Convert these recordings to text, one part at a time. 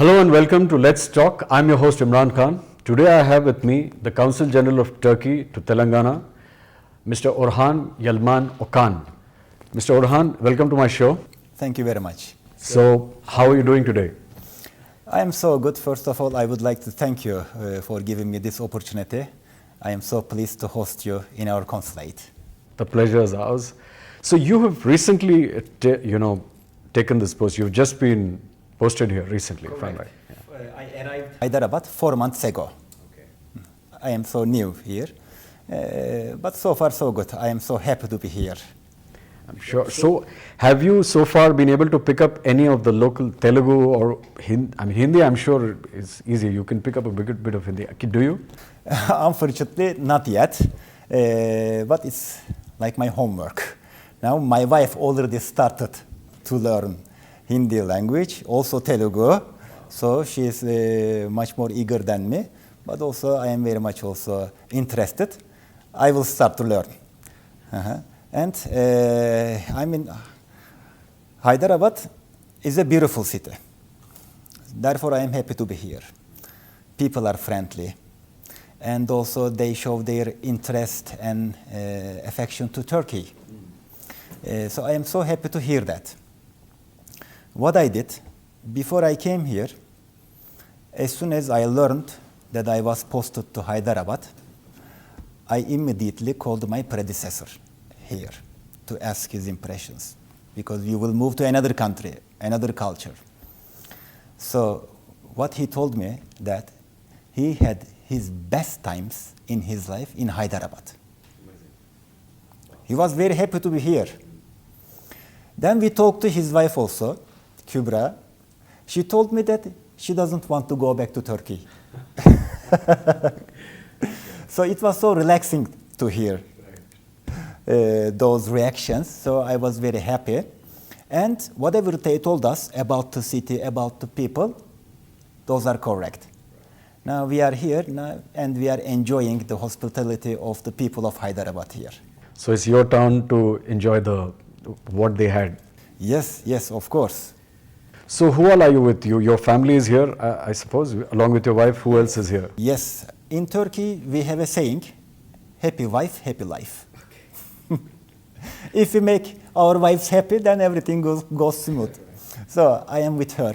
Hello and welcome to Let's Talk. I'm your host Imran Khan. Today I have with me the Consul General of Turkey to Telangana, Mr. Orhan Yalman Okan. Mr. Orhan, welcome to my show. Thank you very much. So, how are you doing today? I am so good. First of all, I would like to thank you for giving me this opportunity. I am so pleased to host you in our consulate. The pleasure is ours. So, you have recently, taken this post. You've just been posted here recently, if I'm right. Yeah. I arrived Hyderabad 4 months ago. Okay. I am so new here, but so far so good. I am so happy to be here. I'm sure. So, have you so far been able to pick up any of the local Telugu or Hindi? I mean, Hindi I'm sure is easy. You can pick up a bit of Hindi. Do you? Unfortunately, not yet, but it's like my homework. Now, my wife already started to learn Hindi language, also Telugu, so she is much more eager than me, but also I am very much also interested. I will start to learn. And I mean, Hyderabad is a beautiful city. Therefore, I am happy to be here. People are friendly, and also they show their interest and affection to Turkey. So I am so happy to hear that. What I did, before I came here, as soon as I learned that I was posted to Hyderabad, I immediately called my predecessor here to ask his impressions, because we will move to another country, another culture. So what he told me that he had his best times in his life in Hyderabad. He was very happy to be here. Then we talked to his wife also, Kübra. She told me that she doesn't want to go back to Turkey. So it was so relaxing to hear those reactions. So I was very happy. And whatever they told us about the city, about the people, those are correct. Now we are here now, and we are enjoying the hospitality of the people of Hyderabad here. So it's your turn to enjoy what they had. Yes, of course. So who all are you with? Your family is here, I suppose, along with your wife. Who else is here? Yes. In Turkey, we have a saying, happy wife, happy life. Okay. If we make our wives happy, then everything goes smooth. So I am with her.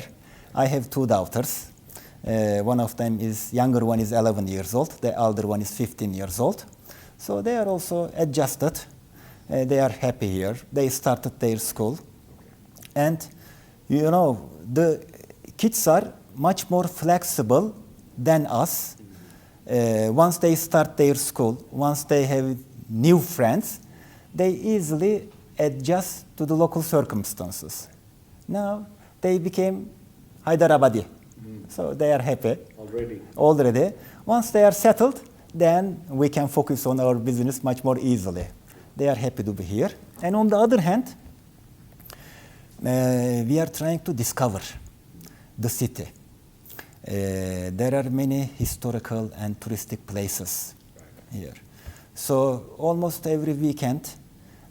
I have 2 daughters. One of them younger one is 11 years old. The elder one is 15 years old. So they are also adjusted. They are happy here. They started their school. And you know, the kids are much more flexible than us. Once they start their school, once they have new friends, they easily adjust to the local circumstances. Now they became Hyderabadi. So they are happy already. Once they are settled, then we can focus on our business much more easily. They are happy to be here. And on the other hand, we are trying to discover the city. There are many historical and touristic places here. So almost every weekend,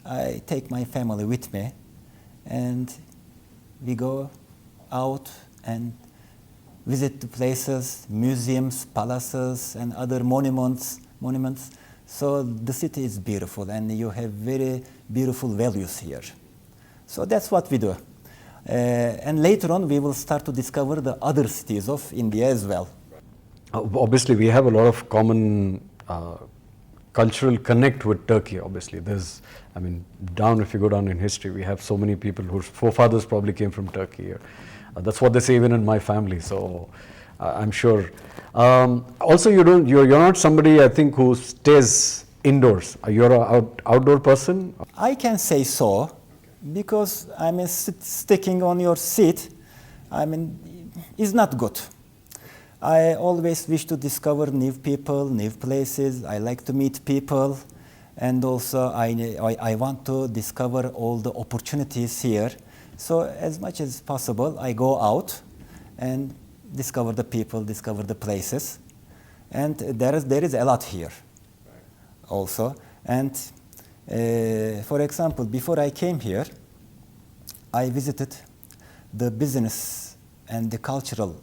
I take my family with me, and we go out and visit the places, museums, palaces, and other monuments. So the city is beautiful, and you have very beautiful values here. So that's what we do. And later on, we will start to discover the other cities of India as well. Obviously, we have a lot of common cultural connect with Turkey, obviously. If you go down in history, we have so many people whose forefathers probably came from Turkey. That's what they say even in my family, so I'm sure. Also, you're not somebody, I think, who stays indoors. You're an outdoor person? I can say so. Because sticking on your seat, is not good. I always wish to discover new people, new places. I like to meet people, and also I want to discover all the opportunities here. So as much as possible, I go out and discover the people, discover the places, and there is a lot here, also. And for example, before I came here, I visited the business and the cultural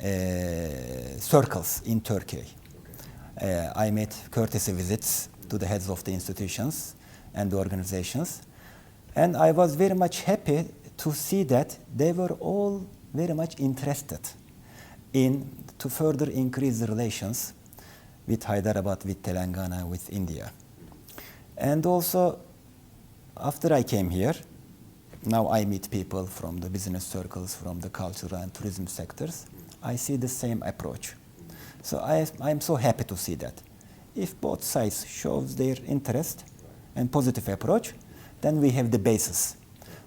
circles in Turkey. I made courtesy visits to the heads of the institutions and the organizations. And I was very much happy to see that they were all very much interested in to further increase the relations with Hyderabad, with Telangana, with India. And also, after I came here, now I meet people from the business circles, from the cultural and tourism sectors. I see the same approach. So I'm so happy to see that. If both sides shows their interest and positive approach, then we have the basis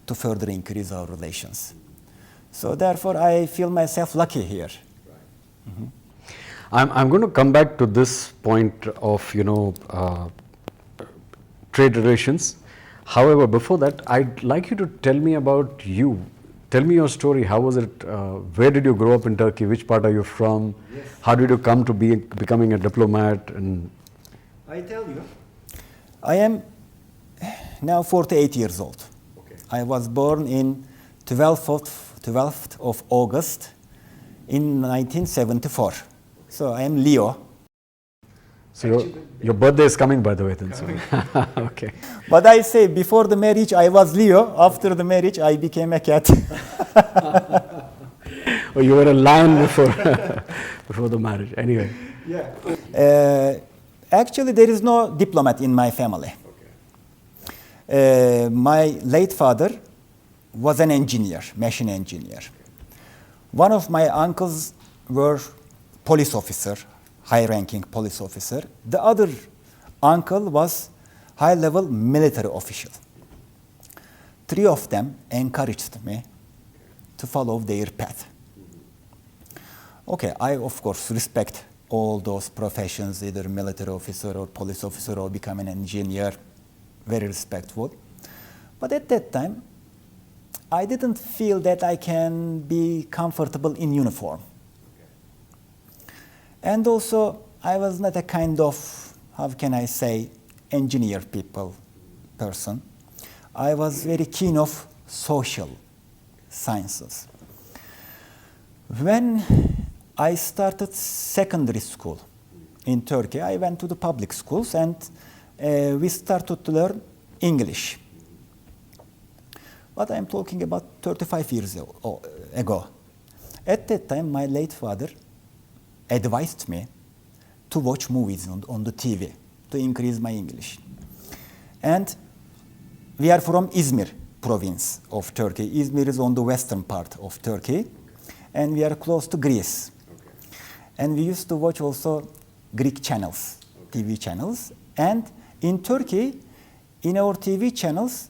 to further increase our relations. So therefore, I feel myself lucky here. Mm-hmm. I'm going to come back to this point of, trade relations. However, before that, I'd like you to tell me about you. Tell me your story. How was it? Where did you grow up in Turkey? Which part are you from? Yes. How did you come to becoming a diplomat? And I tell you, I am now 48 years old. Okay. I was born in 12th of August in 1974. So I am Leo. So your birthday is coming, by the way, then. So. Okay. But I say, before the marriage, I was Leo. After the marriage, I became a cat. Oh, you were a lion before, before the marriage. Anyway. Yeah. Actually, there is no diplomat in my family. Okay. My late father was an engineer, machine engineer. One of my uncles were police officer, high-ranking police officer. The other uncle was high-level military official. Three of them encouraged me to follow their path. Okay, I of course respect all those professions, either military officer or police officer or become an engineer, very respectful. But at that time, I didn't feel that I can be comfortable in uniform. And also, I was not a kind of, how can I say, engineer person. I was very keen of social sciences. When I started secondary school in Turkey, I went to the public schools and we started to learn English. But I'm talking about 35 years ago. At that time, my late father advised me to watch movies on the TV to increase my English. And we are from Izmir province of Turkey. Izmir is on the western part of Turkey, and we are close to Greece. Okay. And we used to watch also Greek channels, okay. TV channels. And in Turkey, in our TV channels,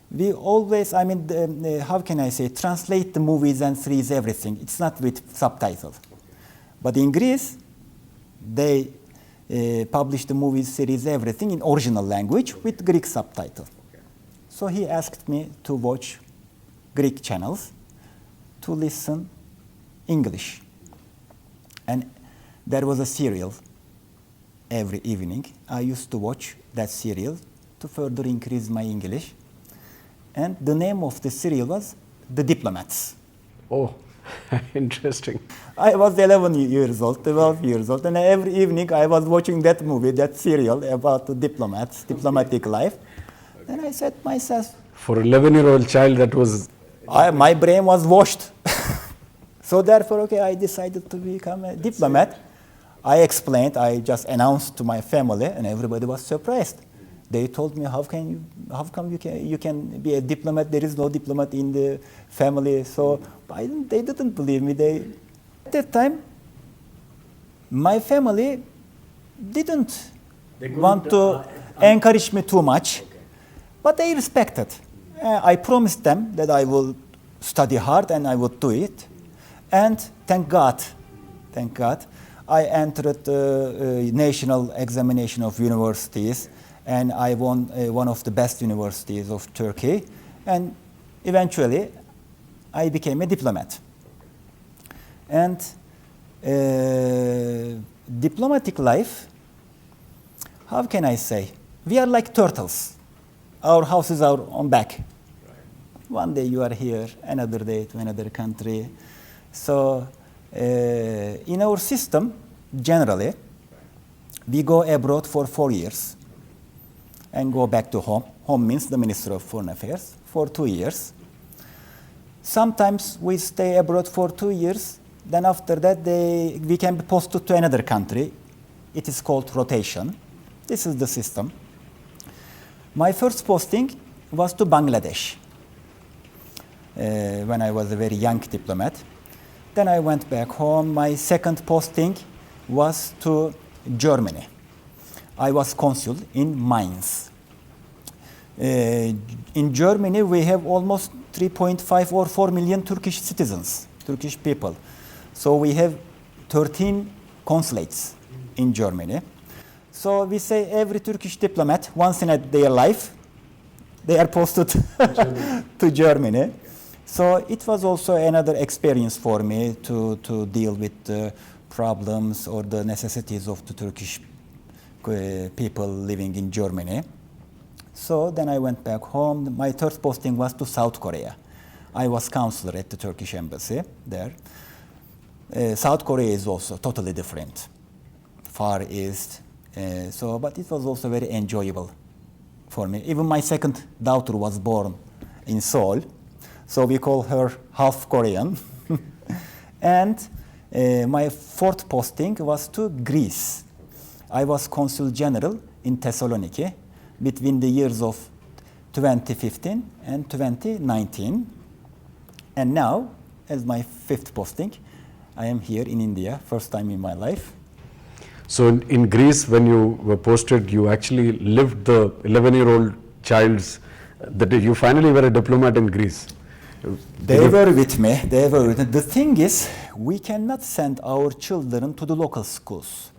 we always, how can I say, translate the movies and series, everything. It's not with subtitles. But in Greece, they publish the movies, series, everything in original language with Greek subtitle. Okay. So he asked me to watch Greek channels, to listen English. And there was a serial every evening. I used to watch that serial to further increase my English. And the name of the serial was The Diplomats. Oh. Interesting. I was 11 years old, 12 years old, and every evening I was watching that movie, that serial about the diplomats, diplomatic life. Okay. And I said myself, for an 11-year-old child, that was... my brain was washed. So therefore, okay, I decided to become a diplomat. I explained, I just announced to my family, and everybody was surprised. They told me, how come you can be a diplomat? There is no diplomat in the family. So they didn't believe me. At that time, my family didn't want to encourage me too much, okay. But they respected. I promised them that I will study hard and I would do it. And thank God, I entered the national examination of universities. And I won one of the best universities of Turkey. And eventually, I became a diplomat. And diplomatic life, how can I say? We are like turtles. Our houses are on back. Right. One day you are here, another day to another country. So In our system, generally, we go abroad for 4 years and go back to home. Home means the Ministry of Foreign Affairs for 2 years. Sometimes we stay abroad for 2 years. Then after that, we can be posted to another country. It is called rotation. This is the system. My first posting was to Bangladesh when I was a very young diplomat. Then I went back home. My second posting was to Germany. I was consul in Mainz. In Germany, we have almost 3.5 or 4 million Turkish citizens, Turkish people. So we have 13 consulates in Germany. So we say every Turkish diplomat, once in their life, they are posted to Germany. So it was also another experience for me to deal with the problems or the necessities of the Turkish people living in Germany. So then I went back home. My third posting was to South Korea. I was counselor at the Turkish embassy there. South Korea is also totally different, Far East. But it was also very enjoyable for me. Even my second daughter was born in Seoul, so we call her half Korean. And my fourth posting was to Greece. I was consul general in Thessaloniki between the years of 2015 and 2019. And now, as my fifth posting, I am here in India, first time in my life. So in Greece, when you were posted, you actually lived the 11-year-old child's, that you finally were a diplomat in Greece. They were with me. The thing is, we cannot send our children to the local schools.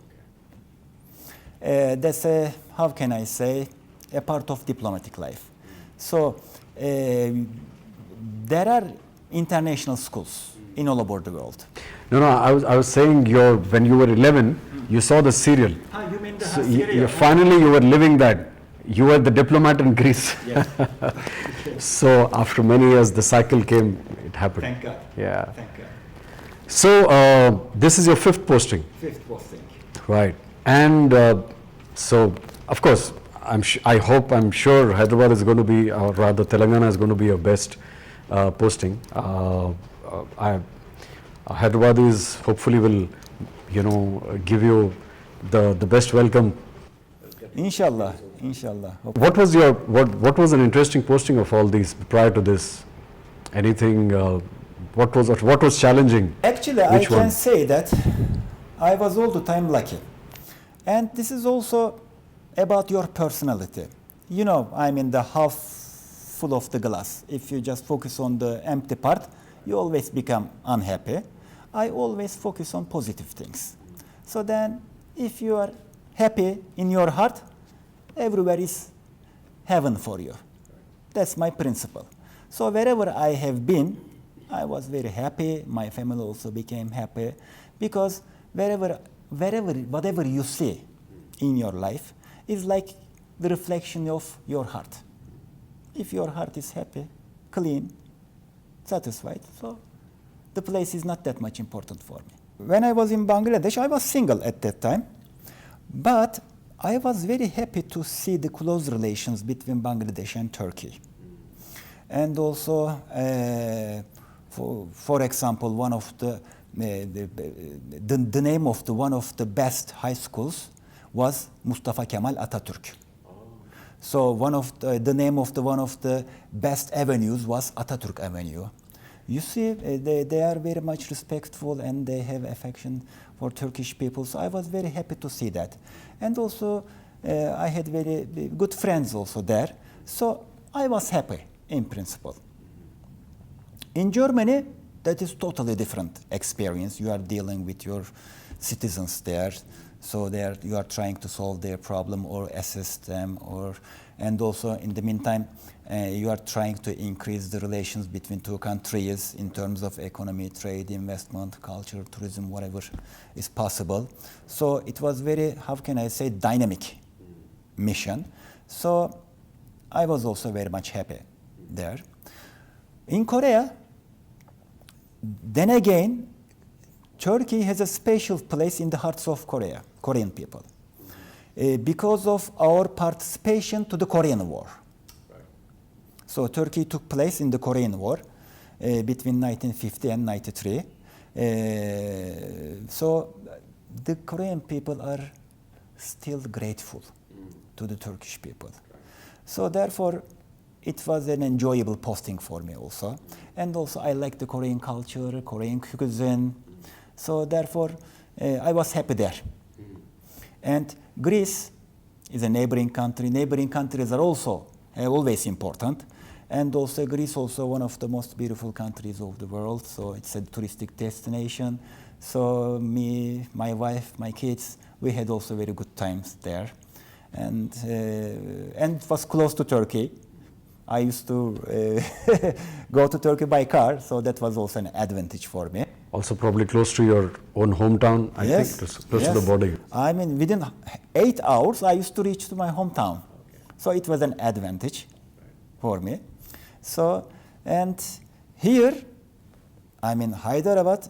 That's a, how can I say, a part of diplomatic life. So there are international schools in all over the world. No, I was saying when you were 11, you saw the serial. You mean the So finally you were living that. You were the diplomat in Greece. Yes. So after many years, the cycle came, it happened. Thank God. Yeah. Thank God. So this is your fifth posting. Fifth posting. Right. And so, of course, I'm sure Hyderabad is going to be, or rather Telangana is going to be your best posting. Hyderabadis hopefully will, give you the best welcome. Inshallah. What was an interesting posting of all these prior to this? Anything? What was challenging? Actually, I can say that I was all the time lucky, and this is also about your personality. I'm in the half full of the glass. If you just focus on the empty part, you always become unhappy. I always focus on positive things. So then, if you are happy in your heart, everywhere is heaven for you. That's my principle. So wherever I have been, I was very happy. My family also became happy, because whatever you see in your life is like the reflection of your heart. If your heart is happy, clean, satisfied, so the place is not that much important for me. When I was in Bangladesh, I was single at that time, but I was very happy to see the close relations between Bangladesh and Turkey. And also, for example, one of the name of one of the best high schools was Mustafa Kemal Atatürk. So the name of one of the best avenues was Atatürk Avenue. You see, they are very much respectful and they have affection for Turkish people. So I was very happy to see that. And also, I had very good friends also there. So I was happy in principle. In Germany, that is totally different experience. You are dealing with your citizens there. So you are trying to solve their problem or assist them, and also in the meantime, you are trying to increase the relations between two countries in terms of economy, trade, investment, culture, tourism, whatever is possible. So it was very, how can I say, dynamic mission. So I was also very much happy there. In Korea, then again, Turkey has a special place in the hearts of Korean people, because of our participation to the Korean War. So Turkey took place in the Korean War between 1950 and 93. So the Korean people are still grateful to the Turkish people. So therefore, it was an enjoyable posting for me also. And also I like the Korean culture, Korean cuisine. So therefore, I was happy there. And Greece is a neighboring country. Neighboring countries are also always important. And also Greece also one of the most beautiful countries of the world. So it's a touristic destination. So me, my wife, my kids, we had also very good times there. And it was close to Turkey. I used to go to Turkey by car, so that was also an advantage for me. Also probably close to your own hometown, I think, close to the border. I mean, within 8 hours, I used to reach to my hometown. So it was an advantage for me. So, and here, I mean, Hyderabad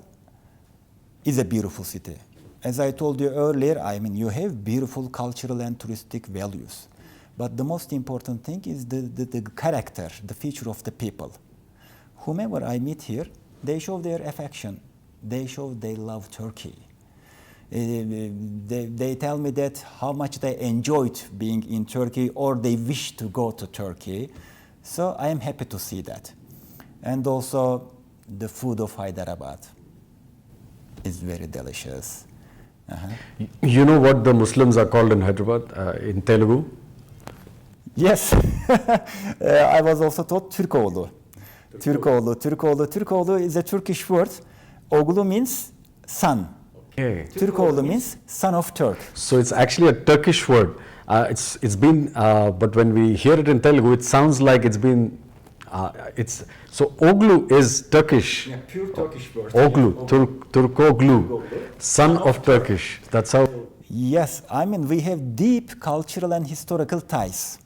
is a beautiful city. As I told you earlier, I mean, you have beautiful cultural and touristic values. But the most important thing is the character, the feature of the people. Whomever I meet here, they show their affection. They show they love Turkey. They tell me that how much they enjoyed being in Turkey or they wish to go to Turkey. So I am happy to see that. And also the food of Hyderabad is very delicious. You know what the Muslims are called in Hyderabad, in Telugu? Yes. I was also taught Türkoğlu. Türkoğlu is a Turkish word. Oğlu means son. Okay. Türkoğlu means son of Turk. So it's actually a Turkish word. It's been, but when we hear it in Telugu, it sounds like it's been, so Oglu is Turkish. Yeah, pure Turkish word. Oglu, Turkoglu, son of Turkish. That's how. Yes, I mean, we have deep cultural and historical ties.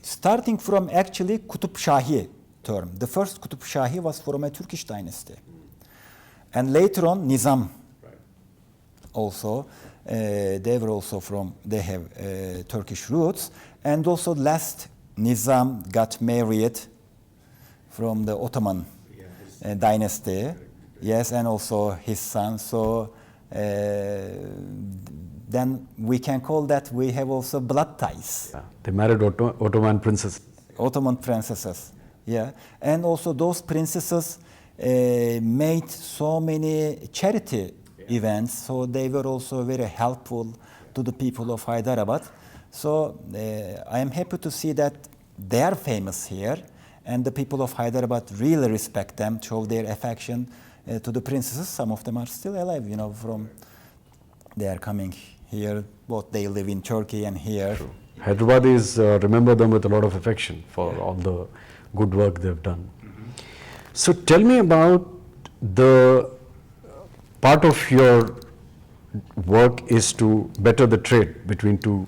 Starting from actually Kutup Shahi term. The first Kutup Shahi was from a Turkish dynasty. And later on, Nizam also. They were also they have Turkish roots. And also last Nizam got married from the Ottoman dynasty. Yes, and also his son. So then we can call that we have also blood ties. Yeah, they married Ottoman princesses. Ottoman princesses, yeah. And also those princesses made so many charity events, so they were also very helpful to the people of Hyderabad. So I am happy to see that they are famous here, and the people of Hyderabad really respect them, show their affection to the princesses. Some of them are still alive, you know, they are coming here, both they live in Turkey and here. True. Hyderabadis remember them with a lot of affection for all the good work they've done. So tell me about the part of your work is to better the trade between two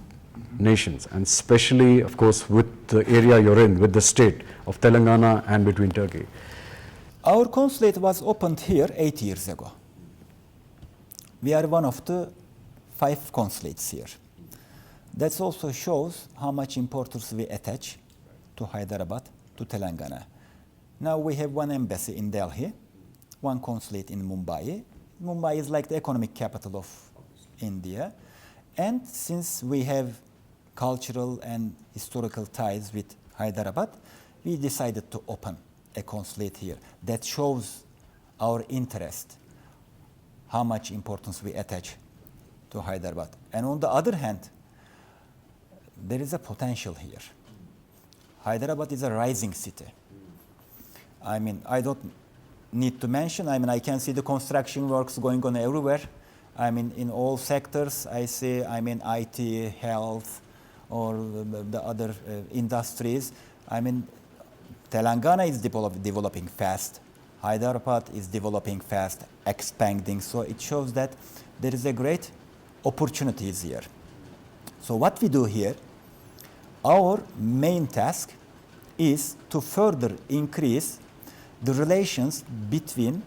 nations, and especially, of course, with the area you're in, with the state of Telangana and between Turkey. Our consulate was opened here 8 years ago. We are one of the 5 consulates here. That also shows how much importance we attach to Hyderabad, to Telangana. Now we have one embassy in Delhi, one consulate in Mumbai. Mumbai is like the economic capital of India. And since we have cultural and historical ties with Hyderabad, we decided to open a consulate here. That shows our interest, how much importance we attach to Hyderabad. And on the other hand, there is a potential here. Hyderabad is a rising city. I mean, I don't need to mention, I mean, I can see the construction works going on everywhere. I mean, in all sectors, I see, I mean, IT, health, or the other industries. I mean, Telangana is developing fast. Hyderabad is developing fast, expanding. So it shows that there is a great opportunities here. So what we do here, our main task is to further increase the relations between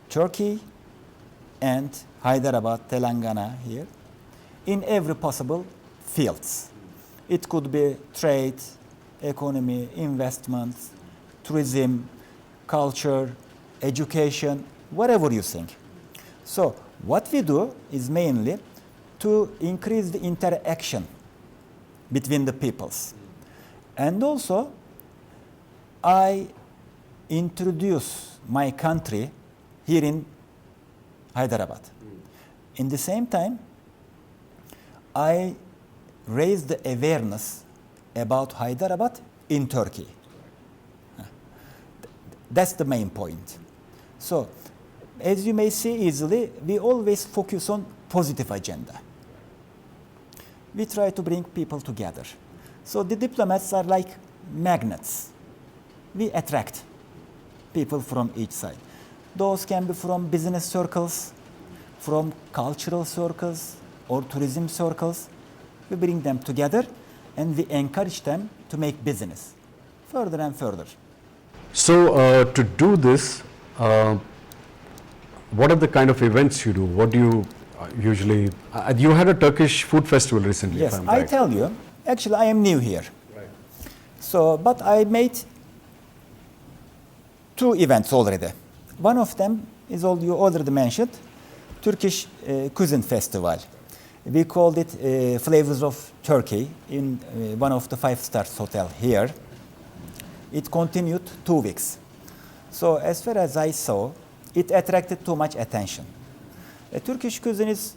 Turkey and Hyderabad, Telangana here, in every possible fields. It could be trade, economy, investments, tourism, culture, education, whatever you think. So what we do is mainly to increase the interaction between the peoples. And also, I introduce my country here in Hyderabad. In the same time, I raise the awareness about Hyderabad in Turkey. That's the main point. So, as you may see easily, we always focus on positive agenda. We try to bring people together. So the diplomats are like magnets. We attract people from each side. Those can be from business circles, from cultural circles, or tourism circles. We bring them together and we encourage them to make business further and further. So to do this, what are the kind of events you do? What do you usually, you had a Turkish food festival recently. Yes, if I'm I right. tell you, actually I am new here. Right. So, but I made 2 events already. One of them is all you already mentioned, Turkish Cuisine Festival. We called it Flavors of Turkey in one of the 5-star hotel here. It continued 2 weeks. So as far as I saw, it attracted too much attention. Turkish cuisine is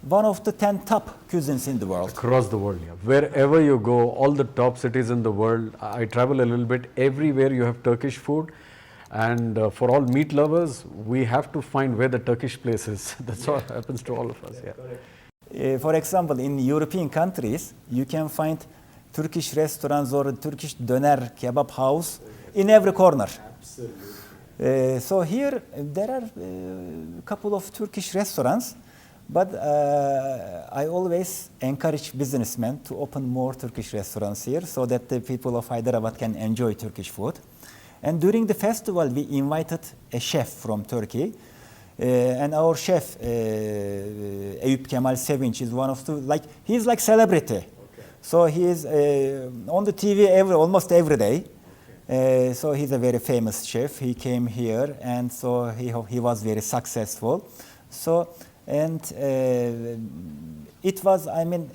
one of the 10 top cuisines in the world. Across the world, yeah. Wherever you go, all the top cities in the world, I travel a little bit, everywhere you have Turkish food. And for all meat lovers, we have to find where the Turkish place is. That's what happens to all of us, yeah. For example, in European countries, you can find Turkish restaurants or Turkish döner kebab house in every corner. Absolutely. So here there are a couple of Turkish restaurants, but I always encourage businessmen to open more Turkish restaurants here so that the people of Hyderabad can enjoy Turkish food. And during the festival, we invited a chef from Turkey. And our chef, Eyüp Kemal Sevinç, is one of the, he's like celebrity. Okay. So he is on the TV almost every day. Okay. So he's a very famous chef. He came here, and so he was very successful. So, and it was, I mean,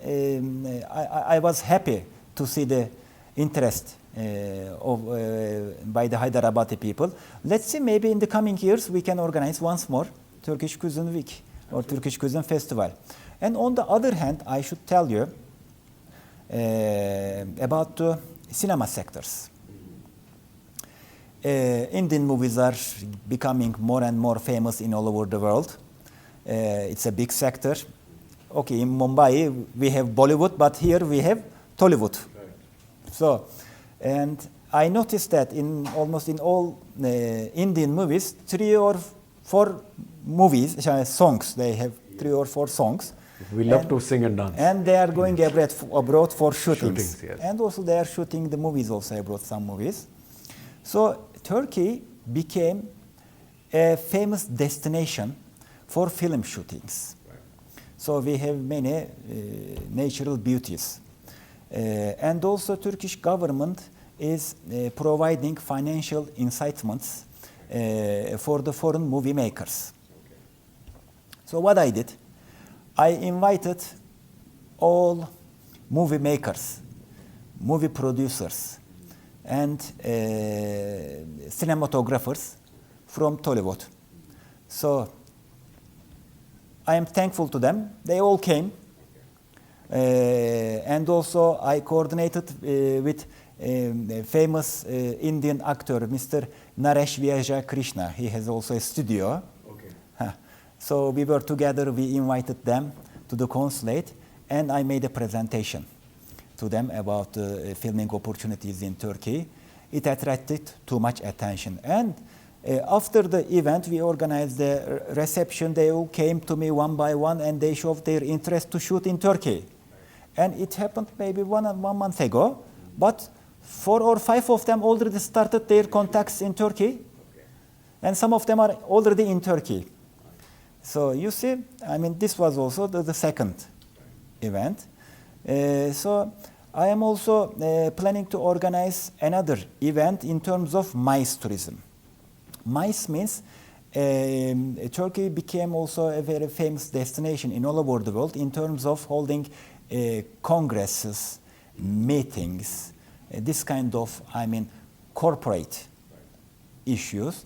I was happy to see the interest by the Hyderabadi people. Let's see, maybe in the coming years we can organize once more Turkish Cuisine Week or Turkish Cuisine Festival. And on the other hand, I should tell you about the cinema sectors. Indian movies are becoming more and more famous in all over the world. It's a big sector. Okay, in Mumbai we have Bollywood, but here we have Tollywood. Right. So, and I noticed that in almost in all Indian movies, 3 or 4 movies, songs, they have 3 or 4 songs. We love to sing and dance. And they are going abroad for shootings. Yes. And also they are shooting the movies also abroad, some movies. So Turkey became a famous destination for film shootings. Right. So we have many natural beauties. And also Turkish government is providing financial incitements for the foreign movie makers. Okay. So what I did, I invited all movie makers, movie producers, and cinematographers from Tollywood. So I am thankful to them. They all came. And also I coordinated with a famous Indian actor, Mr. Naresh Vyaja Krishna. He has also a studio. Okay. So we were together, we invited them to the consulate, and I made a presentation to them about filming opportunities in Turkey. It attracted too much attention. And after the event, we organized the reception. They all came to me one by one, and they showed their interest to shoot in Turkey. And it happened maybe one month ago, but 4 or 5 of them already started their contacts in Turkey, and some of them are already in Turkey. So you see, I mean, this was also the second event. So I am also planning to organize another event in terms of MICE tourism. MICE means Turkey became also a very famous destination in all over the world in terms of holding congresses, meetings, this kind of, I mean, corporate issues.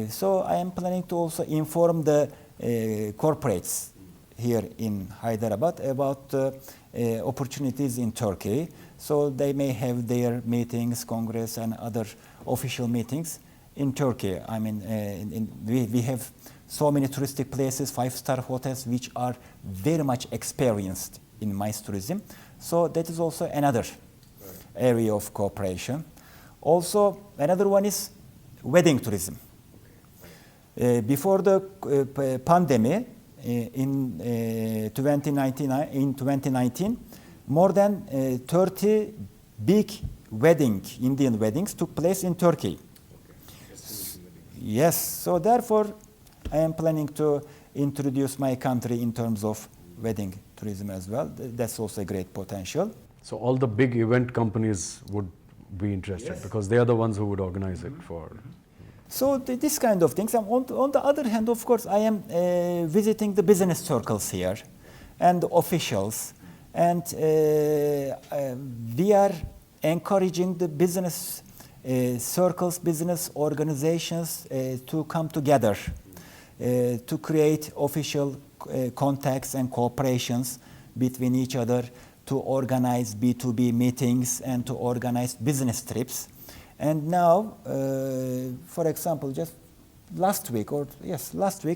So I am planning to also inform the corporates here in Hyderabad about opportunities in Turkey. So they may have their meetings, congress, and other official meetings in Turkey. I mean, we have so many touristic places, 5-star hotels, which are very much experienced in MICE tourism. So that is also another area of cooperation. Also, another one is wedding tourism. Before the pandemic, in 2019, more than 30 big Indian weddings took place in Turkey. Yes, so therefore, I am planning to introduce my country in terms of wedding tourism as well. That's also a great potential. So all the big event companies would be interested because they are the ones who would organize it for. So this kind of things. And on the other hand, of course, I am visiting the business circles here and the officials. And we are encouraging the business circles, business organizations to come together to create official contacts and cooperations between each other, to organize B2B meetings and to organize business trips. And now, for example, just last week,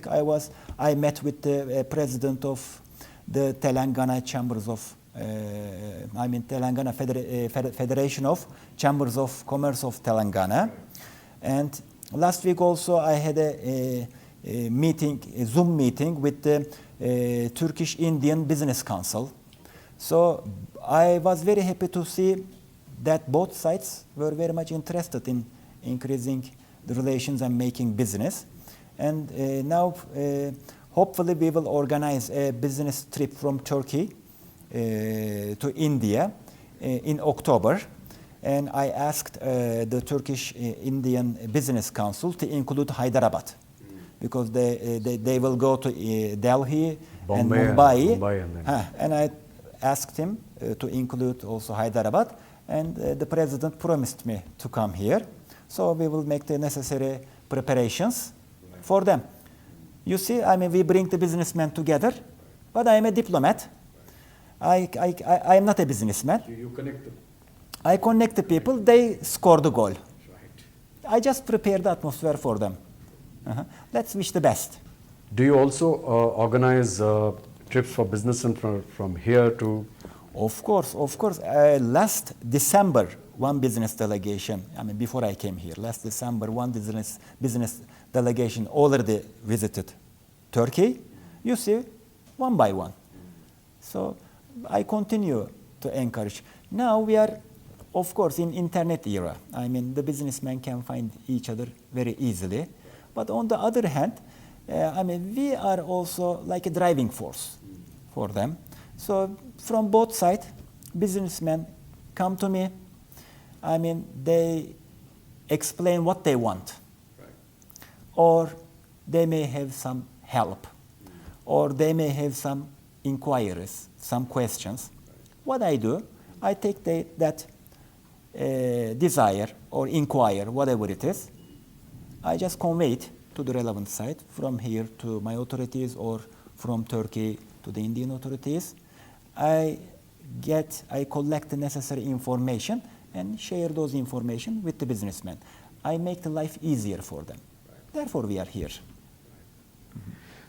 I met with the president of the Telangana Chambers of, Telangana Federation of Chambers of Commerce of Telangana. And last week also I had a meeting, a Zoom meeting with the Turkish Indian Business Council. So I was very happy to see that both sides were very much interested in increasing the relations and making business. And now, hopefully, we will organize a business trip from Turkey to India in October. And I asked the Turkish Indian Business Council to include Hyderabad, because they will go to Delhi and Mumbai. And I asked him to include also Hyderabad. And the president promised me to come here. So we will make the necessary preparations for them. You see, I mean, we bring the businessmen together, but I am a diplomat. I am not a businessman. You connect them. I connect the people, they score the goal. Right. I just prepare the atmosphere for them. Let's wish the best. Do you also organize trips for business and from here to? Of course. Last December, one business delegation, before I came here, last December, one business delegation already visited Turkey. You see, one by one. So I continue to encourage. Now we are, of course, in internet era. The businessmen can find each other very easily. But on the other hand, we are also like a driving force for them. So from both sides, businessmen come to me. They explain what they want. Right. Or they may have some help. Or they may have some inquiries, some questions. Right. What I do, I take that desire or inquire, whatever it is, I just convey it to the relevant side, from here to my authorities or from Turkey to the Indian authorities. I collect the necessary information and share those information with the businessmen. I make the life easier for them. Right. Therefore, we are here.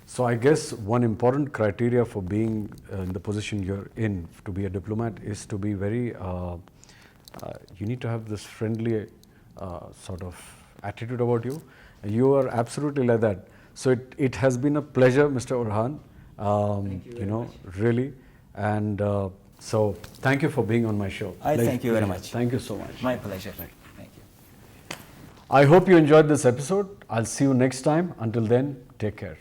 So I guess one important criteria for being in the position you're in, to be a diplomat, is to be very, you need to have this friendly sort of attitude about you. You are absolutely like that. So it has been a pleasure, Mr. Orhan, Thank you very much. really. And So thank you for being on my show. I thank you very much. Thank you so much. My pleasure. Thank you. I hope you enjoyed this episode. I'll see you next time. Until then, take care.